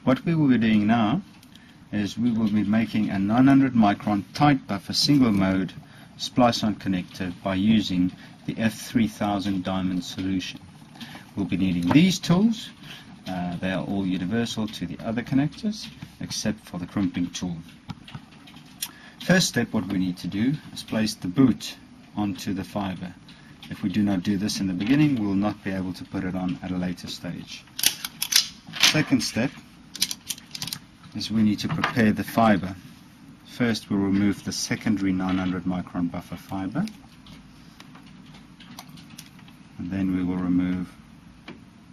What we will be doing now is we will be making a 900 micron tight buffer single mode splice-on connector by using the F3000 diamond solution. We'll be needing these tools. They are all universal to the other connectors except for the crimping tool. First step, what we need to do is place the boot onto the fiber. If we do not do this in the beginning, we will not be able to put it on at a later stage. Second step is we need to prepare the fiber. First we'll remove the secondary 900 micron buffer fiber, and then we will remove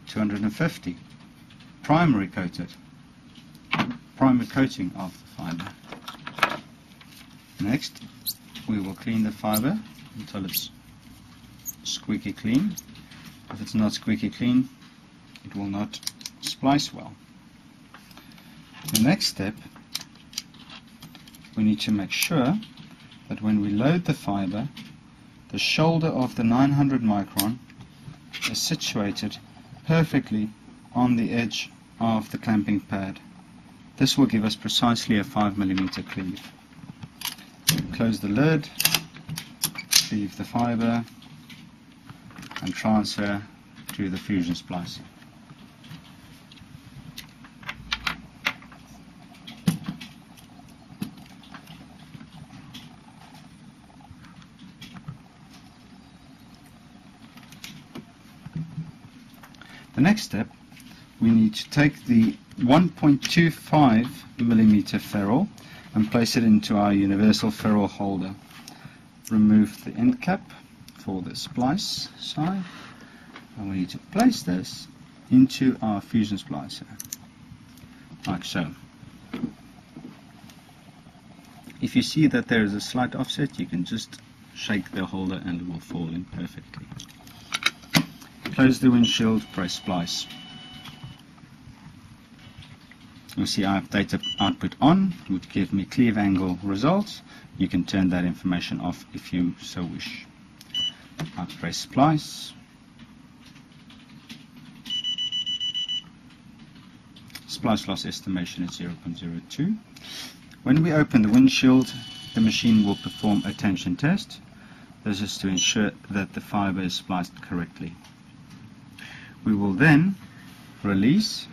250 primary coating of the fiber. Next we will clean the fiber until it's squeaky clean. If it's not squeaky clean, it will not splice well. The next step, we need to make sure that when we load the fiber, the shoulder of the 900 micron is situated perfectly on the edge of the clamping pad. This will give us precisely a 5mm cleave. Close the lid, cleave the fiber, and transfer to the fusion splicer. The next step, we need to take the 1.25mm ferrule and place it into our universal ferrule holder. Remove the end cap for the splice side, and we need to place this into our fusion splicer, like so. If you see that there is a slight offset, you can just shake the holder and it will fall in perfectly. Close the windshield, press splice. You'll see I have data output on, would give me cleave angle results. You can turn that information off if you so wish. I press splice. Splice loss estimation is 0.02. When we open the windshield, the machine will perform a tension test. This is to ensure that the fiber is spliced correctly. We will then release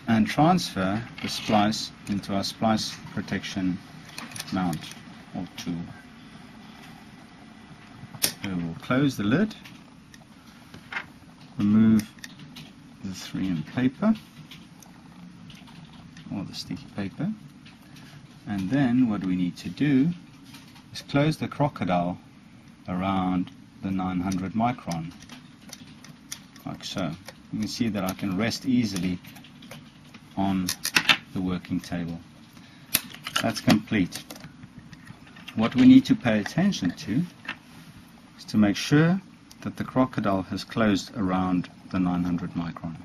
and transfer the splice into our splice protection mount or tool. We will close the lid, remove the 3M paper or the sticky paper, and then what we need to do is close the crocodile around the 900 micron, like so. You can see that I can rest easily on the working table. That's complete. What we need to pay attention to is to make sure that the crocodile has closed around the 900 micron.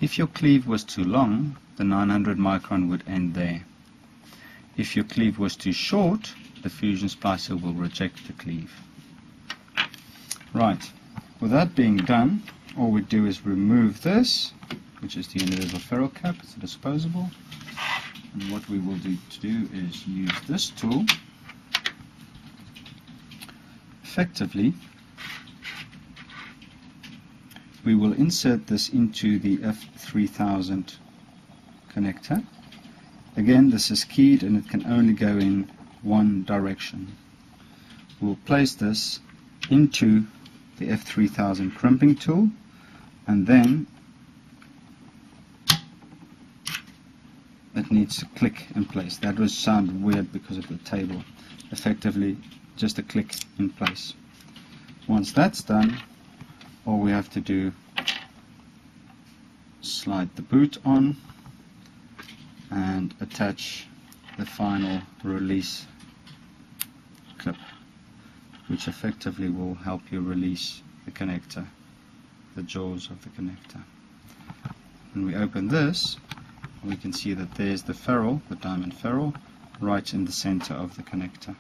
If your cleave was too long, the 900 micron would end there. If your cleave was too short, the fusion splicer will reject the cleave. Right, with that being done, all we do is remove this, which is the universal ferrule cap. It's a disposable. And what we will do is use this tool. Effectively, we will insert this into the F3000 connector. Again, this is keyed and it can only go in one direction. We'll place this into the F3000 crimping tool, and then it needs to click in place. That would sound weird because of the table. Effectively, just a click in place. Once that's done, all we have to do is slide the boot on and attach the final release clip, which effectively will help you release the connector, the jaws of the connector. When we open this, we can see that there's the ferrule, the diamond ferrule, right in the center of the connector.